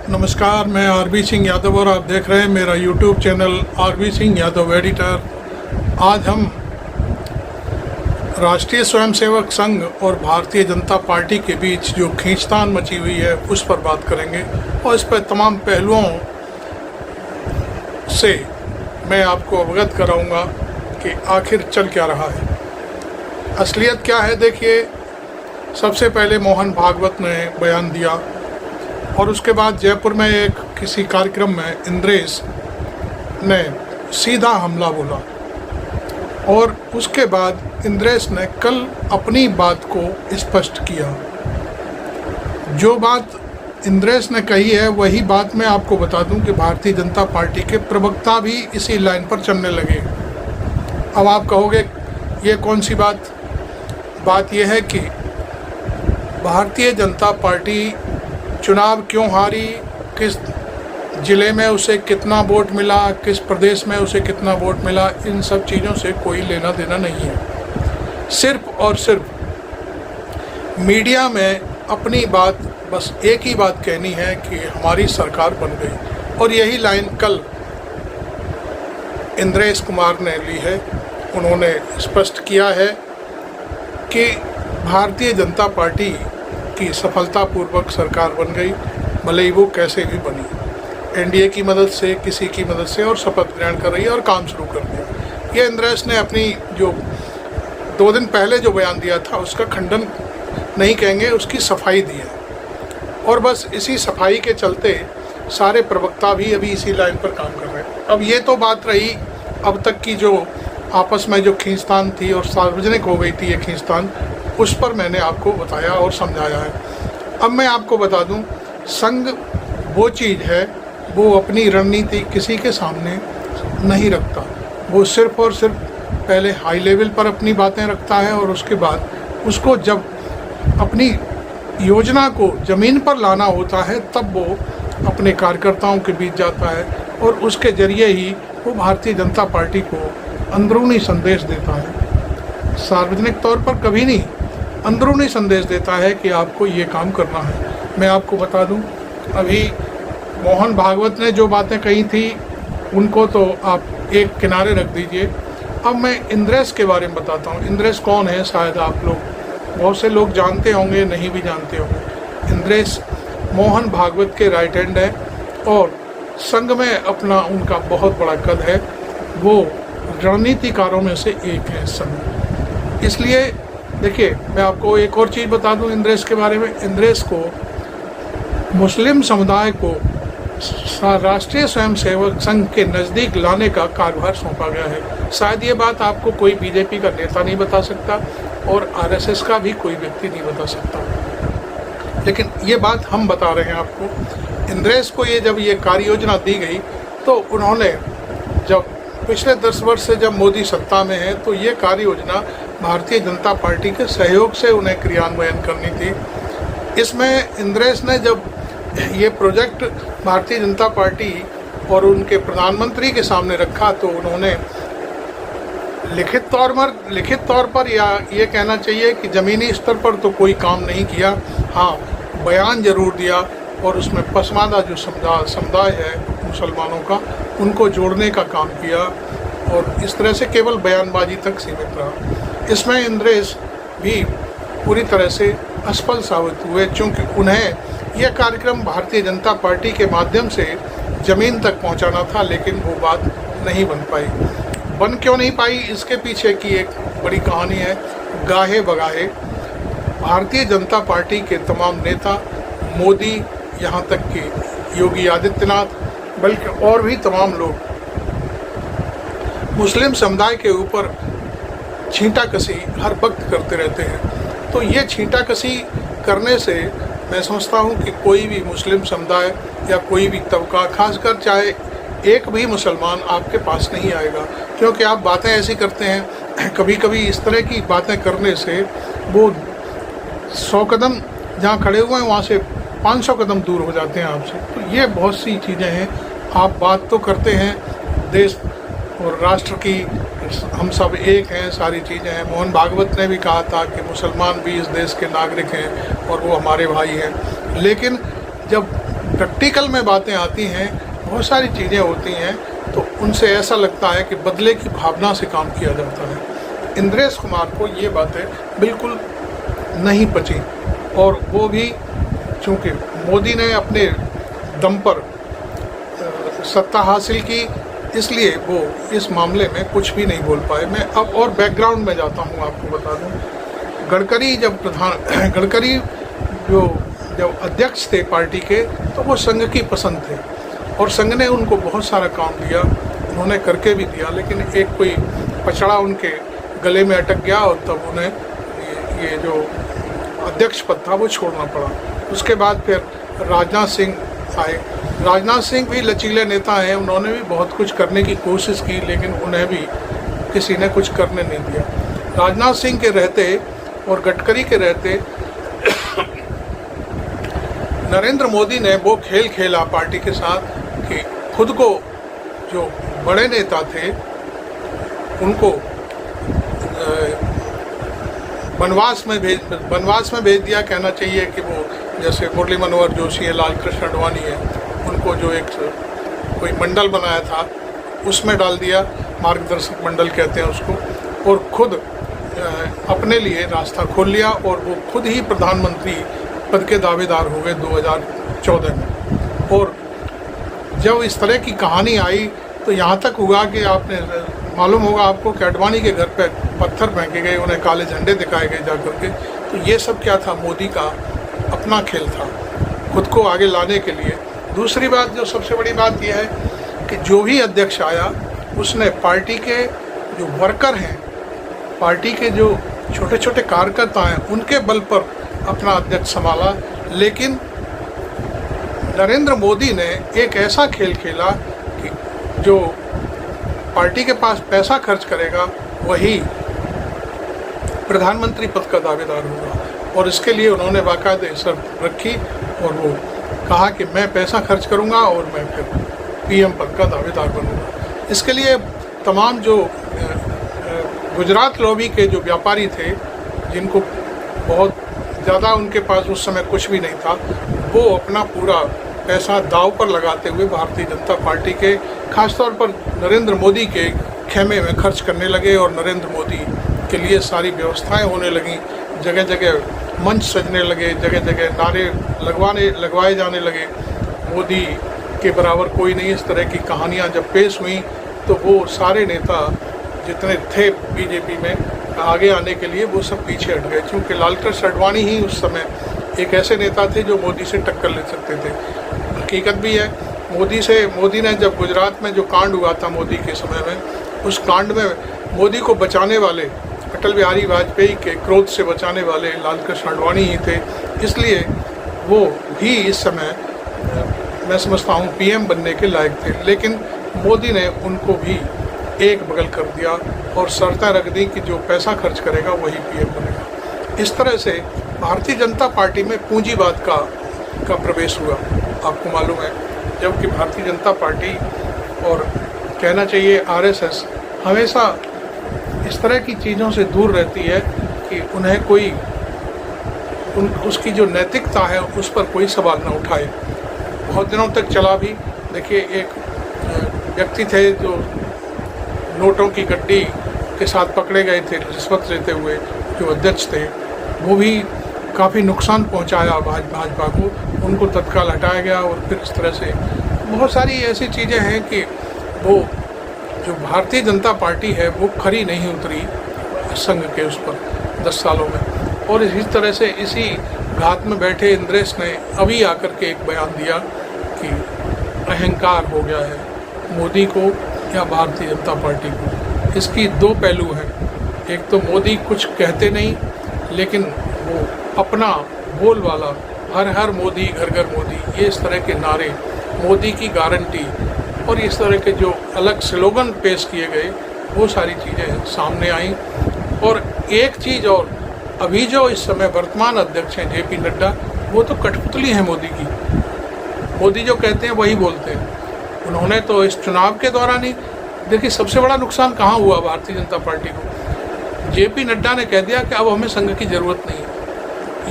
नमस्कार, मैं आरबी सिंह यादव और आप देख रहे हैं मेरा YouTube channel RB Singh Yadav editor. आज हम राष्ट्रीय स्वयंसेवक संघ और भारतीय जनता पार्टी के बीच जो खींचतान मची हुई है उस पर बात करेंगे और इस पर तमाम पहलुओं से मैं आपको अवगत कराऊंगा कि आखिर चल क्या रहा है, असलियत क्या है। देखिए, सबसे पहले मोहन भागवत ने बयान दिया और उसके बाद जयपुर में एक किसी कार्यक्रम में इंद्रेश ने सीधा हमला बोला और उसके बाद इंद्रेश ने कल अपनी बात को स्पष्ट किया। जो बात इंद्रेश ने कही है वही बात मैं आपको बता दूं कि भारतीय जनता पार्टी के प्रवक्ता भी इसी लाइन पर चलने लगे। अब आप कहोगे ये कौन सी बात? बात यह है कि भारतीय जनता पार्टी चुनाव क्यों हारी, किस ज़िले में उसे कितना वोट मिला, किस प्रदेश में उसे कितना वोट मिला, इन सब चीज़ों से कोई लेना देना नहीं है। सिर्फ और सिर्फ मीडिया में अपनी बात, बस एक ही बात कहनी है कि हमारी सरकार बन गई। और यही लाइन कल इंद्रेश कुमार ने ली है। उन्होंने स्पष्ट किया है कि भारतीय जनता पार्टी की सफलतापूर्वक सरकार बन गई, भले ही वो कैसे भी बनी, एनडीए की मदद से, किसी की मदद से, और शपथ ग्रहण कर रही है और काम शुरू कर दिया। ये इंद्रेश ने अपनी जो 2 दिन पहले जो बयान दिया था उसका खंडन नहीं कहेंगे, उसकी सफाई दी है। और बस इसी सफाई के चलते सारे प्रवक्ता भी अभी इसी लाइन पर काम कर रहे हैं। अब ये तो बात रही अब तक की जो आपस में जो खींचतान थी और सार्वजनिक हो गई थी ये खींचतान, उस पर मैंने आपको बताया और समझाया है। अब मैं आपको बता दूं, संघ वो चीज़ है, वो अपनी रणनीति किसी के सामने नहीं रखता। वो सिर्फ और सिर्फ पहले हाई लेवल पर अपनी बातें रखता है और उसके बाद उसको जब अपनी योजना को ज़मीन पर लाना होता है तब वो अपने कार्यकर्ताओं के बीच जाता है और उसके ज़रिए ही वो भारतीय जनता पार्टी को अंदरूनी संदेश देता है। सार्वजनिक तौर पर कभी नहीं, अंदरूनी संदेश देता है कि आपको ये काम करना है। मैं आपको बता दूं, अभी मोहन भागवत ने जो बातें कही थी उनको तो आप एक किनारे रख दीजिए। अब मैं इंद्रेश के बारे में बताता हूँ। इंद्रेश कौन है, शायद आप लोग, बहुत से लोग जानते होंगे, नहीं भी जानते होंगे। इंद्रेश मोहन भागवत के राइट हैंड है और संघ में अपना उनका बहुत बड़ा कद है। वो रणनीतिकारों में से एक है संघ। इसलिए देखिए, मैं आपको एक और चीज़ बता दूं इंद्रेश के बारे में। इंद्रेश को मुस्लिम समुदाय को राष्ट्रीय स्वयंसेवक संघ के नज़दीक लाने का कार्यभार सौंपा गया है। शायद ये बात आपको कोई बीजेपी का नेता नहीं बता सकता और आरएसएस का भी कोई व्यक्ति नहीं बता सकता, लेकिन ये बात हम बता रहे हैं आपको। इंद्रेश को ये जब ये कार्य योजना दी गई तो उन्होंने, जब पिछले 10 वर्ष से जब मोदी सत्ता में है, तो ये कार्य योजना भारतीय जनता पार्टी के सहयोग से उन्हें क्रियान्वयन करनी थी। इसमें इंद्रेश ने जब ये प्रोजेक्ट भारतीय जनता पार्टी और उनके प्रधानमंत्री के सामने रखा तो उन्होंने लिखित तौर पर या ये कहना चाहिए कि ज़मीनी स्तर पर तो कोई काम नहीं किया। हाँ, बयान जरूर दिया और उसमें पसमानदा जो समुदाय है मुसलमानों का, उनको जोड़ने का काम किया और इस तरह से केवल बयानबाजी तक सीमित रहा। इसमें इंद्रेश भी पूरी तरह से असफल साबित हुए, क्योंकि उन्हें यह कार्यक्रम भारतीय जनता पार्टी के माध्यम से ज़मीन तक पहुंचाना था, लेकिन वो बात नहीं बन पाई। बन क्यों नहीं पाई, इसके पीछे की एक बड़ी कहानी है। गाहे बगाहे भारतीय जनता पार्टी के तमाम नेता, मोदी, यहाँ तक कि योगी आदित्यनाथ, बल्कि और भी तमाम लोग मुस्लिम समुदाय के ऊपर छींटाकशी हर वक्त करते रहते हैं। तो ये छींटाकशी करने से मैं समझता हूँ कि कोई भी मुस्लिम समुदाय या कोई भी तबका, खासकर चाहे एक भी मुसलमान आपके पास नहीं आएगा, क्योंकि आप बातें ऐसी करते हैं। कभी कभी इस तरह की बातें करने से वो 100 कदम जहाँ खड़े हुए हैं वहाँ से 500 कदम दूर हो जाते हैं आपसे। तो ये बहुत सी चीज़ें हैं। आप बात तो करते हैं देश और राष्ट्र की, हम सब एक हैं, सारी चीज़ें हैं। मोहन भागवत ने भी कहा था कि मुसलमान भी इस देश के नागरिक हैं और वो हमारे भाई हैं, लेकिन जब प्रैक्टिकल में बातें आती हैं, बहुत सारी चीज़ें होती हैं, तो उनसे ऐसा लगता है कि बदले की भावना से काम किया जाता है। इंद्रेश कुमार को ये बातें बिल्कुल नहीं पची, और वो भी चूँकि मोदी ने अपने दम पर सत्ता हासिल की, इसलिए वो इस मामले में कुछ भी नहीं बोल पाए। मैं अब और बैकग्राउंड में जाता हूँ, आपको बता दूँ। गडकरी गडकरी जब अध्यक्ष थे पार्टी के, तो वो संघ की पसंद थे और संघ ने उनको बहुत सारा काम दिया, उन्होंने करके भी दिया, लेकिन एक कोई पचड़ा उनके गले में अटक गया और तब उन्हें ये जो अध्यक्ष पद था वो छोड़ना पड़ा। उसके बाद फिर राजनाथ सिंह आए। राजनाथ सिंह भी लचीले नेता हैं, उन्होंने भी बहुत कुछ करने की कोशिश की, लेकिन उन्हें भी किसी ने कुछ करने नहीं दिया। राजनाथ सिंह के रहते और गडकरी के रहते नरेंद्र मोदी ने वो खेल खेला पार्टी के साथ कि खुद को जो बड़े नेता थे उनको वनवास में भेज दिया, कहना चाहिए कि वो जैसे मुरली मनोहर जोशी है, लाल कृष्ण आडवाणी है, उनको जो एक कोई मंडल बनाया था उसमें डाल दिया, मार्गदर्शक मंडल कहते हैं उसको, और खुद अपने लिए रास्ता खोल लिया और वो खुद ही प्रधानमंत्री पद के दावेदार हो गए 2014 में। और जब इस तरह की कहानी आई तो यहाँ तक हुआ कि आपने मालूम होगा आपको कि आडवाणी के घर पे पत्थर फेंके गए, उन्हें काले झंडे दिखाए गए जाकर के। तो ये सब क्या था? मोदी का अपना खेल था खुद को आगे लाने के लिए। दूसरी बात, जो सबसे बड़ी बात यह है कि जो भी अध्यक्ष आया उसने पार्टी के जो वर्कर हैं, पार्टी के जो छोटे छोटे कार्यकर्ता हैं, उनके बल पर अपना अध्यक्ष संभाला। लेकिन नरेंद्र मोदी ने एक ऐसा खेल खेला कि जो पार्टी के पास पैसा खर्च करेगा वही प्रधानमंत्री पद का दावेदार होगा, और इसके लिए उन्होंने बाकायदे शर्त रखी और वो कहा कि मैं पैसा खर्च करूंगा और मैं फिर पीएम पद का दावेदार बनूंगा। इसके लिए तमाम जो गुजरात लॉबी के जो व्यापारी थे, जिनको बहुत ज़्यादा उनके पास उस समय कुछ भी नहीं था, वो अपना पूरा पैसा दाव पर लगाते हुए भारतीय जनता पार्टी के, खासतौर पर नरेंद्र मोदी के खेमे में खर्च करने लगे और नरेंद्र मोदी के लिए सारी व्यवस्थाएं होने लगीं। जगह जगह मंच सजने लगे, जगह जगह नारे लगवाए जाने लगे, मोदी के बराबर कोई नहीं। इस तरह की कहानियां जब पेश हुई तो वो सारे नेता जितने थे बीजेपी में आगे आने के लिए, वो सब पीछे हट गए, क्योंकि लाल कृष्ण आडवाणी ही उस समय एक ऐसे नेता थे जो मोदी से टक्कर ले सकते थे। हकीकत भी है, मोदी ने जब गुजरात में जो कांड हुआ था मोदी के समय में, उस कांड में मोदी को बचाने वाले, अटल बिहारी वाजपेयी के क्रोध से बचाने वाले लाल कृष्ण आडवाणी ही थे। इसलिए वो भी इस समय मैं समझता हूँ पीएम बनने के लायक थे, लेकिन मोदी ने उनको भी एक बगल कर दिया और शर्तें रख दी कि जो पैसा खर्च करेगा वही पीएम बनेगा। इस तरह से भारतीय जनता पार्टी में पूंजीवाद का प्रवेश हुआ, आपको मालूम है। जबकि भारतीय जनता पार्टी और कहना चाहिए आरएसएस हमेशा इस तरह की चीज़ों से दूर रहती है कि उन्हें कोई उसकी जो नैतिकता है उस पर कोई सवाल न उठाए। बहुत दिनों तक चला भी। देखिए, एक व्यक्ति थे जो नोटों की गड्डी के साथ पकड़े गए थे रिश्वत लेते हुए, जो अध्यक्ष थे, वो भी काफ़ी नुकसान पहुंचाया भाजपा को, उनको तत्काल हटाया गया। और फिर इस तरह से बहुत सारी ऐसी चीज़ें हैं कि वो जो भारतीय जनता पार्टी है वो खरी नहीं उतरी संघ के उस पर 10 सालों में। और इसी तरह से इसी घात में बैठे इंद्रेश ने अभी आकर के एक बयान दिया कि अहंकार हो गया है मोदी को या भारतीय जनता पार्टी को। इसकी दो पहलू हैं। एक तो मोदी कुछ कहते नहीं, लेकिन वो अपना बोल वाला हर हर मोदी घर घर मोदी, ये इस तरह के नारे, मोदी की गारंटी और इस तरह के जो अलग स्लोगन पेश किए गए, वो सारी चीज़ें सामने आई। और एक चीज़ और, अभी जो इस समय वर्तमान अध्यक्ष हैं जेपी नड्डा, वो तो कठपुतली हैं मोदी की। मोदी जो कहते हैं वही बोलते हैं। उन्होंने तो इस चुनाव के दौरान ही, देखिए सबसे बड़ा नुकसान कहाँ हुआ भारतीय जनता पार्टी को, जेपी नड्डा ने कह दिया कि अब हमें संघ की ज़रूरत नहीं है।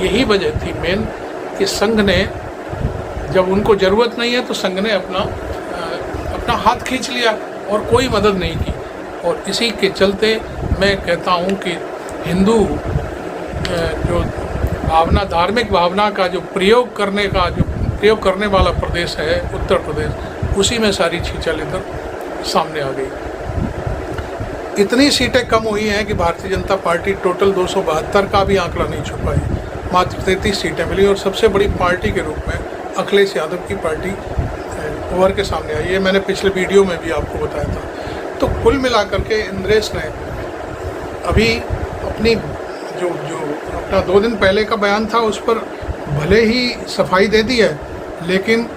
यही वजह थी मेन कि संघ ने जब उनको ज़रूरत नहीं है तो संघ ने अपना हाथ खींच लिया और कोई मदद नहीं की। और इसी के चलते मैं कहता हूँ कि हिंदू जो भावना, धार्मिक भावना का जो प्रयोग करने वाला प्रदेश है उत्तर प्रदेश, उसी में सारी छींचल इधर सामने आ गई। इतनी सीटें कम हुई हैं कि भारतीय जनता पार्टी टोटल 272 का भी आंकड़ा नहीं छू पाई, मात्र 33 सीटें मिली और सबसे बड़ी पार्टी के रूप में अखिलेश यादव की पार्टी उभर के सामने आई है। मैंने पिछले वीडियो में भी आपको बताया था। तो कुल मिलाकर के इंद्रेश ने अभी अपनी जो अपना 2 दिन पहले का बयान था उस पर भले ही सफाई दे दी है, लेकिन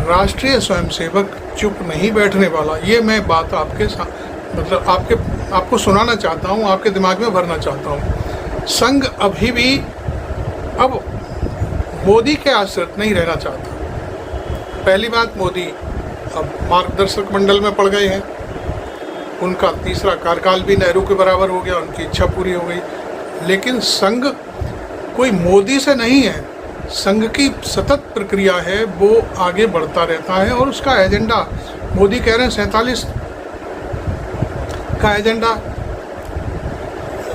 राष्ट्रीय स्वयंसेवक चुप नहीं बैठने वाला, ये मैं बात आपके साथ मतलब आपको सुनाना चाहता हूँ, आपके दिमाग में भरना चाहता हूँ। संघ अभी भी अब मोदी के आश्रित नहीं रहना चाहता। पहली बात, मोदी अब मार्गदर्शक मंडल में पड़ गए हैं, उनका तीसरा कार्यकाल भी नेहरू के बराबर हो गया, उनकी इच्छा पूरी हो गई। लेकिन संघ कोई मोदी से नहीं है, संघ की सतत प्रक्रिया है, वो आगे बढ़ता रहता है और उसका एजेंडा, मोदी कह रहे हैं 47 का एजेंडा,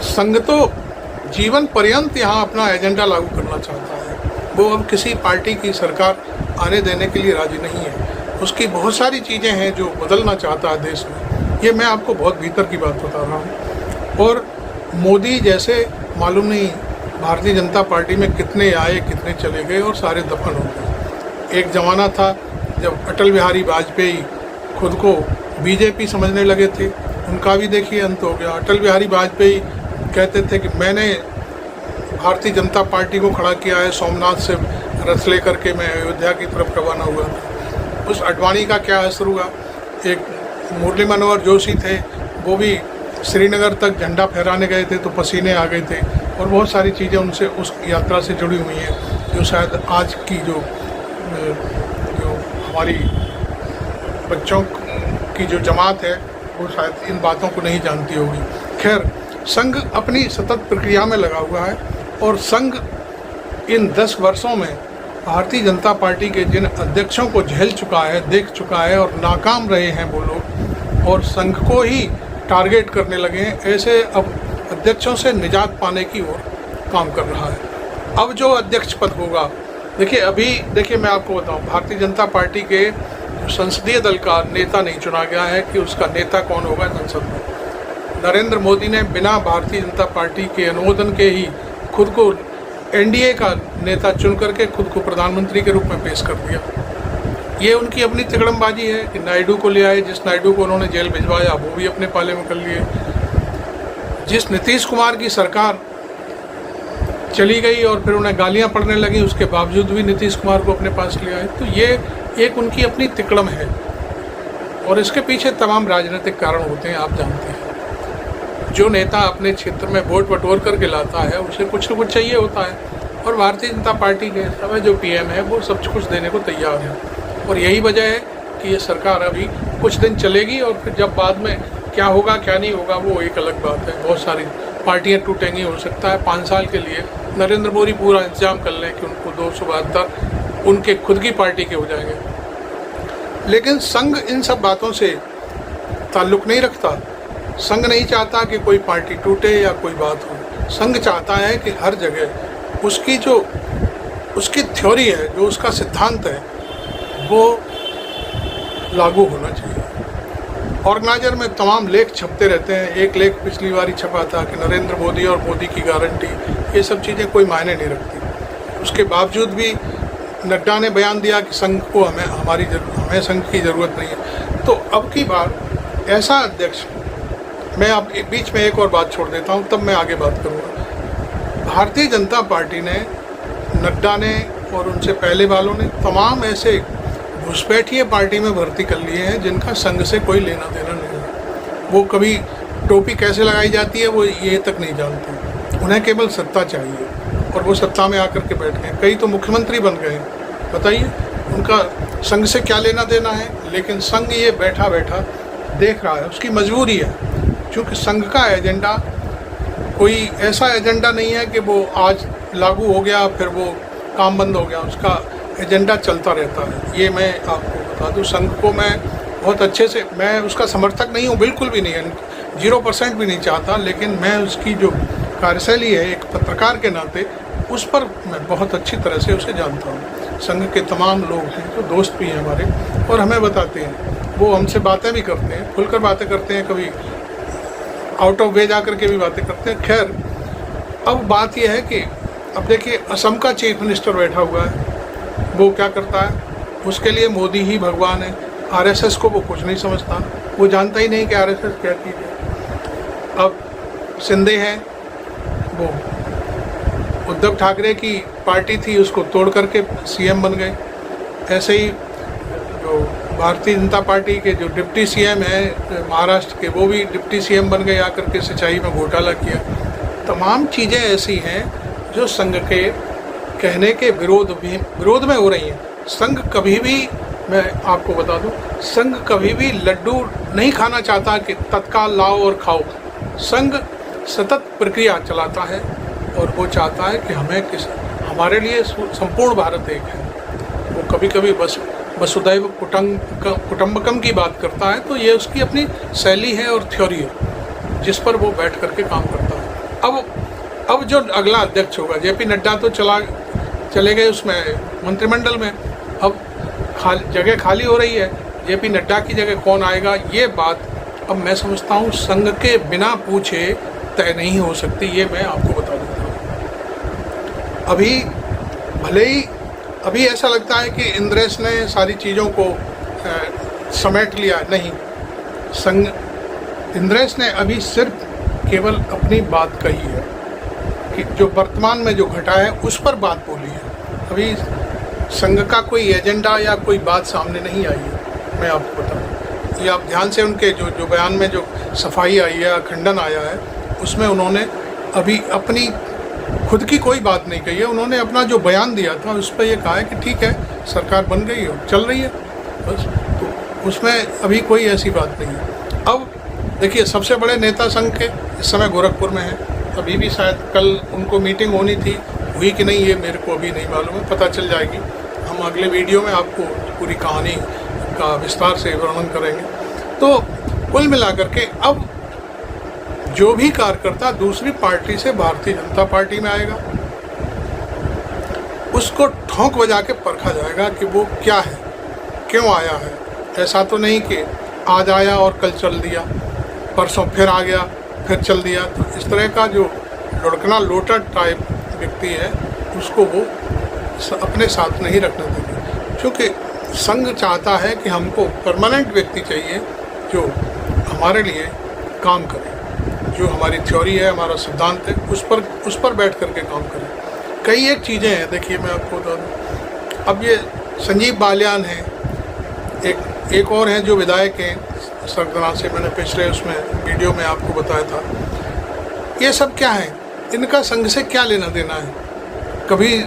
संघ तो जीवन पर्यंत यहाँ अपना एजेंडा लागू करना चाहता है। वो अब किसी पार्टी की सरकार आने देने के लिए राजी नहीं है। उसकी बहुत सारी चीज़ें हैं जो बदलना चाहता है देश में। ये मैं आपको बहुत भीतर की बात बता रहा हूँ। और मोदी जैसे मालूम नहीं भारतीय जनता पार्टी में कितने आए कितने चले गए और सारे दफन हो गए। एक ज़माना था जब अटल बिहारी वाजपेयी खुद को बीजेपी समझने लगे थे, उनका भी देखिए अंत हो गया। अटल बिहारी वाजपेयी कहते थे कि मैंने भारतीय जनता पार्टी को खड़ा किया है, सोमनाथ से रथ लेकर के मैं अयोध्या की तरफ रवाना हुआ था। उस अडवाणी का क्या असर हुआ? एक मुरली मनोहर जोशी थे, वो भी श्रीनगर तक झंडा फहराने गए थे तो पसीने आ गए थे। और बहुत सारी चीज़ें उनसे उस यात्रा से जुड़ी हुई हैं जो शायद आज की जो हमारी बच्चों की जो जमात है वो शायद इन बातों को नहीं जानती होगी। खैर, संघ अपनी सतत प्रक्रिया में लगा हुआ है और संघ इन 10 वर्षों में भारतीय जनता पार्टी के जिन अध्यक्षों को झेल चुका है, देख चुका है और नाकाम रहे हैं वो लोग, और संघ को ही टारगेट करने लगे हैं, ऐसे अब अध्यक्षों से निजात पाने की ओर काम कर रहा है। अब जो अध्यक्ष पद होगा, देखिए मैं आपको बताऊं, भारतीय जनता पार्टी के संसदीय दल का नेता नहीं चुना गया है कि उसका नेता कौन होगा संसद में। नरेंद्र मोदी ने बिना भारतीय जनता पार्टी के अनुमोदन के ही खुद को एनडीए का नेता चुन करके खुद को प्रधानमंत्री के रूप में पेश कर दिया। ये उनकी अपनी तिकड़मबाजी है कि नायडू को ले आए, जिस नायडू को उन्होंने जेल भिजवाया वो भी अपने पाले में कर लिए। जिस नीतीश कुमार की सरकार चली गई और फिर उन्हें गालियां पड़ने लगी, उसके बावजूद भी नीतीश कुमार को अपने पास ले आए। तो ये एक उनकी अपनी तिकड़म है और इसके पीछे तमाम राजनीतिक कारण होते हैं, आप जानते हैं। जो नेता अपने क्षेत्र में वोट बटोर करके लाता है उसे कुछ न कुछ चाहिए होता है, और भारतीय जनता पार्टी के समय जो पीएम है वो सब कुछ देने को तैयार है। और यही वजह है कि ये सरकार अभी कुछ दिन चलेगी और फिर जब बाद में क्या होगा क्या नहीं होगा वो एक अलग बात है। बहुत सारी पार्टियां टूटेंगी, हो सकता है 5 साल के लिए नरेंद्र मोदी पूरा इंतजाम कर लें कि उनको 272 उनके खुद की पार्टी के हो जाएंगे। लेकिन संघ इन सब बातों से ताल्लुक़ नहीं रखता। संघ नहीं चाहता कि कोई पार्टी टूटे या कोई बात हो। संघ चाहता है कि हर जगह उसकी थ्योरी है, जो उसका सिद्धांत है, वो लागू होना चाहिए। ऑर्गेनाइजर में तमाम लेख छपते रहते हैं। एक लेख पिछली बार छपा था कि नरेंद्र मोदी और मोदी की गारंटी, ये सब चीज़ें कोई मायने नहीं रखती। उसके बावजूद भी नड्डा ने बयान दिया कि संघ को हमें संघ की ज़रूरत नहीं है। तो अब की बार ऐसा अध्यक्ष, मैं आप बीच में एक और बात छोड़ देता हूँ, तब मैं आगे बात करूँगा। भारतीय जनता पार्टी ने, नड्डा ने और उनसे पहले वालों ने तमाम ऐसे घुसपैठिए पार्टी में भर्ती कर लिए हैं जिनका संघ से कोई लेना देना नहीं है। वो कभी टोपी कैसे लगाई जाती है वो ये तक नहीं जानते। उन्हें केवल सत्ता चाहिए और वो सत्ता में आकर के बैठ गए। कई तो मुख्यमंत्री बन गए। बताइए उनका संघ से क्या लेना देना है। लेकिन संघ ये बैठा बैठा देख रहा है, उसकी मजबूरी है, क्योंकि संघ का एजेंडा कोई ऐसा एजेंडा नहीं है कि वो आज लागू हो गया फिर वो काम बंद हो गया। उसका एजेंडा चलता रहता है। ये मैं आपको बता दूं, संघ को मैं बहुत अच्छे से, मैं उसका समर्थक नहीं हूँ, बिल्कुल भी नहीं है, 0% भी नहीं चाहता, लेकिन मैं उसकी जो कार्यशैली है एक पत्रकार के नाते उस पर मैं बहुत अच्छी तरह से उसे जानता हूँ। संघ के तमाम लोग हैं जो दोस्त भी हैं हमारे, और हमें बताते हैं, वो हमसे बातें भी करते हैं, खुलकर बातें करते हैं, कभी आउट ऑफ वे जा कर के भी बातें करते हैं। खैर, अब बात यह है कि अब देखिए, असम का चीफ मिनिस्टर बैठा हुआ है, वो क्या करता है, उसके लिए मोदी ही भगवान है। आरएसएस को वो कुछ नहीं समझता, वो जानता ही नहीं कि आरएसएस क्या चीज़ है। अब शिंदे हैं, वो उद्धव ठाकरे की पार्टी थी, उसको तोड़ करके सीएम बन गए। ऐसे ही जो भारतीय जनता पार्टी के जो डिप्टी सीएम हैं महाराष्ट्र के, वो भी डिप्टी सीएम बन गए, आकर के सिंचाई में घोटाला किया। तमाम चीज़ें ऐसी हैं जो संघ के कहने के विरोध में हो रही हैं। संघ कभी भी, मैं आपको बता दूं, संघ कभी भी लड्डू नहीं खाना चाहता कि तत्काल लाओ और खाओ। संघ सतत प्रक्रिया चलाता है और वो चाहता है कि हमारे लिए संपूर्ण भारत एक है। वो कभी कभी वसुधैव कुटुंबकम की बात करता है, तो ये उसकी अपनी शैली है और थ्योरी है जिस पर वो बैठ करके काम करता है। अब जो अगला अध्यक्ष होगा, जेपी नड्डा तो चले गए उसमें मंत्रिमंडल में, अब जगह खाली हो रही है, जेपी नड्डा की जगह कौन आएगा, ये बात अब मैं समझता हूँ संघ के बिना पूछे तय नहीं हो सकती। ये मैं आपको बता देता हूँ। अभी भले ही अभी ऐसा लगता है कि इंद्रेश ने सारी चीज़ों को समेट लिया, नहीं, संघ इंद्रेश ने अभी सिर्फ केवल अपनी बात कही है कि जो वर्तमान में जो घटा है उस पर बात बोली है। अभी संघ का कोई एजेंडा या कोई बात सामने नहीं आई है। मैं आपको बताऊँ, ये आप ध्यान से उनके जो बयान में जो सफाई आई है, खंडन आया है, उसमें उन्होंने अभी अपनी खुद की कोई बात नहीं कही है। उन्होंने अपना जो बयान दिया था उस पर ये कहा है कि ठीक है, सरकार बन गई है, चल रही है, बस। तो उसमें अभी कोई ऐसी बात नहीं है। अब देखिए, सबसे बड़े नेता संघ के इस समय गोरखपुर में हैं। अभी भी शायद कल उनको मीटिंग होनी थी, हुई कि नहीं ये मेरे को अभी नहीं मालूम है, पता चल जाएगी। हम अगले वीडियो में आपको पूरी कहानी का विस्तार से वर्णन करेंगे। तो कुल मिलाकर के अब जो भी कार्यकर्ता दूसरी पार्टी से भारतीय जनता पार्टी में आएगा, उसको ठोंक बजा के परखा जाएगा कि वो क्या है, क्यों आया है। ऐसा तो नहीं कि आज आया और कल चल दिया, परसों फिर आ गया फिर चल दिया। तो इस तरह का जो लुढ़कना लोटा टाइप व्यक्ति है, उसको वो अपने साथ नहीं रखना देंगे, क्योंकि संघ चाहता है कि हमको परमानेंट व्यक्ति चाहिए जो हमारे लिए काम करे, जो हमारी थ्योरी है, हमारा सिद्धांत है, उस पर बैठ करके काम करें। कई एक चीज़ें हैं, देखिए मैं आपको बता दूँ। अब ये संजीव बालियान हैं, एक और हैं जो विधायक हैं सरगना से, मैंने पिछले उसमें वीडियो में आपको बताया था। ये सब क्या है, इनका संघ से क्या लेना देना है? कभी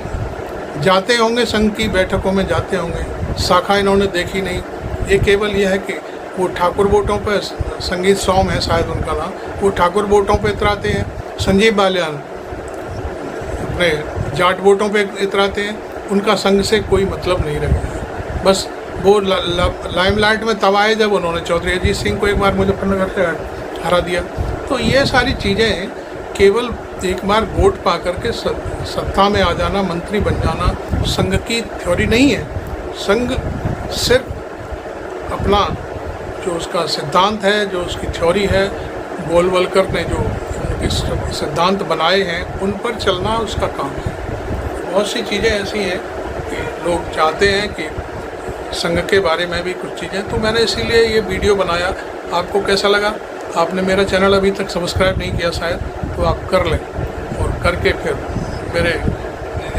जाते होंगे, संघ की बैठकों में जाते होंगे, शाखा इन्होंने देखी नहीं। ये केवल ये है कि वो ठाकुर वोटों पर, संगीत सोम है शायद उनका नाम, वो ठाकुर वोटों पर इतराते हैं। संजीव बालियान अपने जाट वोटों पर इतराते हैं। उनका संघ से कोई मतलब नहीं रह गया है। बस वो लाइमलाइट में तब आए जब उन्होंने चौधरी अजीत सिंह को एक बार मुजफ्फरनगर से हरा दिया। तो ये सारी चीज़ें केवल एक बार वोट पा करके सत्ता में आ जाना, मंत्री बन जाना संघ की थ्योरी नहीं है। संघ सिर्फ अपना जो उसका सिद्धांत है, जो उसकी थ्योरी है, गोलवलकर ने जो उनके सिद्धांत बनाए हैं, उन पर चलना उसका काम है। बहुत सी चीज़ें ऐसी हैं कि लोग चाहते हैं कि संघ के बारे में भी कुछ चीज़ें, तो मैंने इसीलिए ये वीडियो बनाया। आपको कैसा लगा? आपने मेरा चैनल अभी तक सब्सक्राइब नहीं किया शायद, तो आप कर लें, और करके फिर मेरे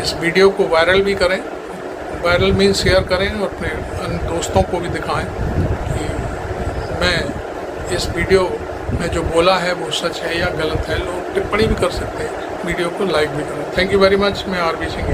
इस वीडियो को वायरल भी करें। वायरल मीन्स शेयर करें और अपने अन्य दोस्तों को भी दिखाएं कि मैं इस वीडियो में जो बोला है वो सच है या गलत है। लोग टिप्पणी भी कर सकते हैं, वीडियो को लाइक भी करें। Thank you very much. मैं आरबी सिंह।